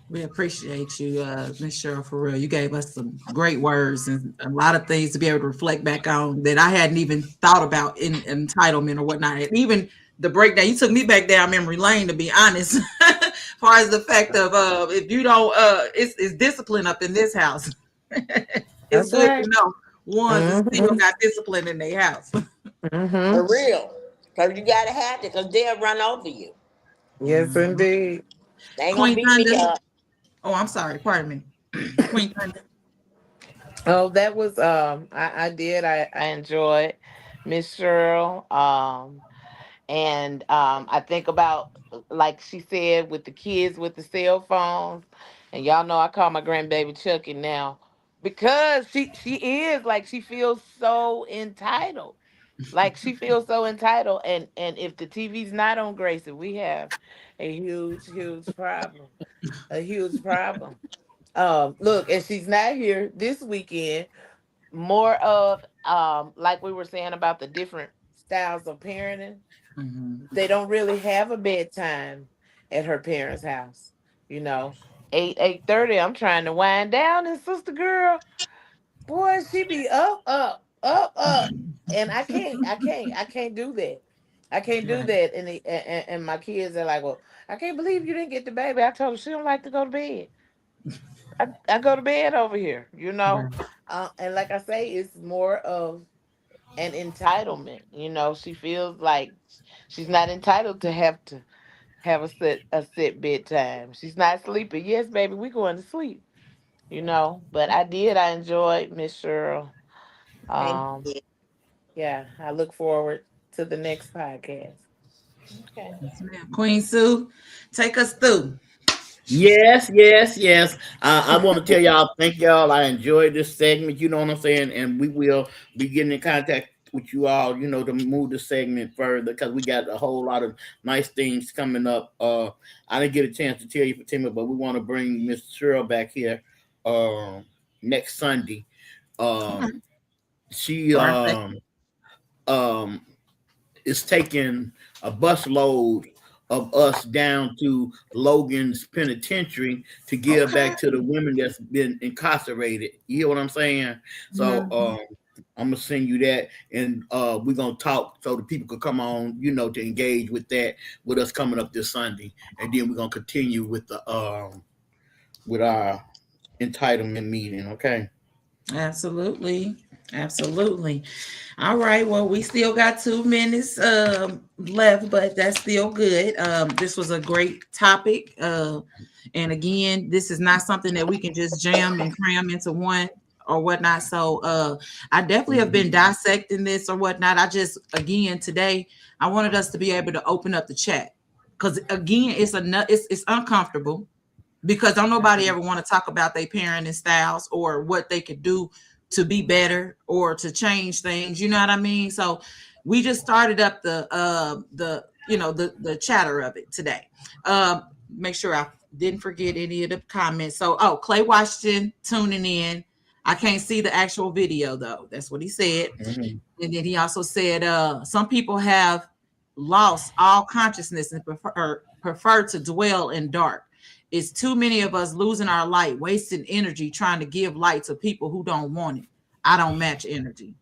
We appreciate you, Miss Cheryl, for real. You gave us some great words and a lot of things to be able to reflect back on that I hadn't even thought about in entitlement or whatnot. And even the breakdown, you took me back down memory lane, to be honest. As far as the fact of if you don't, it's discipline up in this house. It's
That's
good
right.
to know ones that still got discipline in their house.
Mm-hmm.
For real. Because you gotta have it, because they'll run over you.
Yes, indeed.
They ain't gonna
Queen
beat me
Thunder.
up.
Oh, I'm sorry. Pardon me. Queen Thunder.
Oh, that was I did. I enjoyed Miss Cheryl. And I think about, like she said, with the kids with the cell phones, and y'all know I call my grandbaby Chucky now because she is like, she feels so entitled. Like she feels so entitled, and if the TV's not on, Grayson, we have a huge problem. A huge problem. Look, and she's not here this weekend. More of like we were saying about the different styles of parenting,
Mhm.
they don't really have a bedtime at her parents' house. You know, 8:30. I'm trying to wind down, and sister girl, boy, she be up, and I can't do that. I can't do
Right.
that. And my kids are like, well, I can't believe you didn't get the baby. I told her she don't like to go to bed. I go to bed over here, you know.
Right.
And like I say, it's more of an entitlement. You know, she feels like she's not entitled to have a set bedtime. She's not sleeping. Yes, baby, we going to sleep. You know, but I enjoyed Miss Cheryl.
Thank
Um,
you.
yeah, I look forward to the next podcast.
Okay.
Yes, ma'am. Queen Sue, take us through.
Yes, yes, yes. I want to tell y'all, thank y'all. I enjoyed this segment. You know what I'm saying, and we will be getting in contact with you all. You know, to move the segment further because we got a whole lot of nice things coming up. I didn't get a chance to tell you, Fatima, but we want to bring Miss Cheryl back here next Sunday.
Okay.
Um, she
Perfect.
um is taking a bus load of us down to Logan's Penitentiary to give
Okay.
back to the women that's been incarcerated. You hear what I'm saying? So
Mhm.
I'm gonna send you that, and we're gonna talk so the people could come on, you know, to engage with that with us coming up this Sunday, and then we're gonna continue with the with our entitlement meeting. Okay.
Absolutely. Absolutely. All right. Well, we still got 2 minutes left, but that's still good. This was a great topic. And again, this is not something that we can just jam and cram into one or whatnot. So I definitely have been
Mhm.
dissecting this or whatnot. I just, again, today, I wanted us to be able to open up the chat. Because again, it's uncomfortable. because don't nobody ever want to talk about their parenting styles or what they could do to be better or to change things. You know what I mean? So we just started up the chatter of it today. Make sure I didn't forget any of the comments. So, Clay Washington tuning in. I can't see the actual video though. That's what he said.
Mhm.
And then he also said, some people have lost all consciousness and prefer to dwell in dark. It's too many of us losing our light, wasting energy trying to give light to people who don't want it. I don't match energy.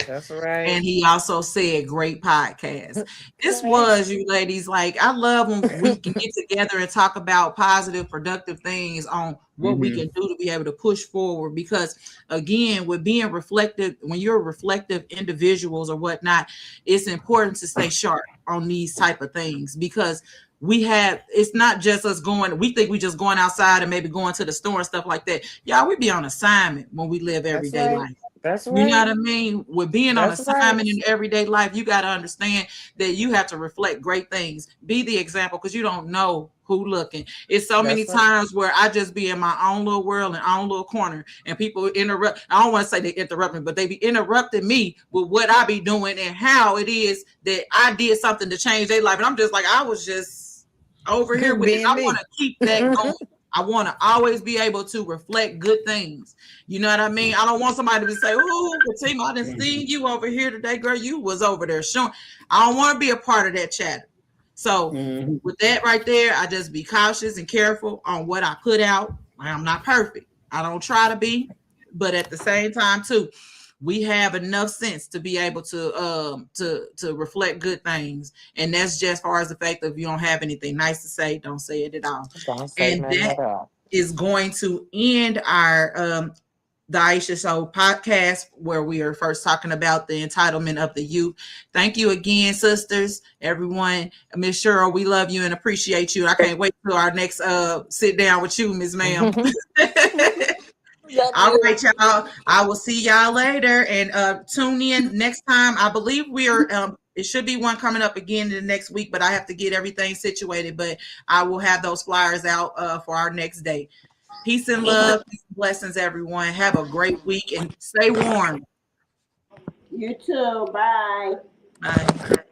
That's right.
And he also said, great podcast. This was, you ladies, like, I love when we can get together and talk about positive, productive things on what we can do to be able to push forward. Because again, with being reflective, when you're reflective individuals or whatnot, it's important to stay sharp on these type of things, because it's not just us we think we just going outside and maybe going to the store and stuff like that. Y'all, we be on assignment when we live everyday life.
That's right.
You know what I mean? With being on assignment in everyday life, you got to understand that you have to reflect great things. Be the example, because you don't know who looking. It's so many times where I just be in my own little world and own little corner, and people interrupt. I don't want to say they interrupt me, but they be interrupting me with what I be doing and how it is that I did something to change their life. And I'm just like, I was just over here with it. I want to keep that going. I want to always be able to reflect good things. You know what I mean? I don't want somebody to say, oh, Fatima, I didn't see you over here today, girl. You was over there showing. I don't want to be a part of that chatter. So with that right there, I just be cautious and careful on what I put out. I'm not perfect. I don't try to be. But at the same time, too, we have enough sense to be able to reflect good things. And that's just as far as the fact that if you don't have anything nice to say, don't say it at all.
Don't say
And
nothing
that
at all.
is going to end our the Aisha Show podcast, where we are first talking about the entitlement of the youth. Thank you again, sisters, everyone. Miss Cheryl, we love you and appreciate you. I can't wait till our next sit down with you, Miss Ma'am. All right, y'all. I will see y'all later, and tune in next time. I believe we are. It should be one coming up again in the next week, but I have to get everything situated. But I will have those flyers out for our next day. Peace and love, peace and blessings, everyone. Have a great week and stay warm.
You too. Bye.
Bye.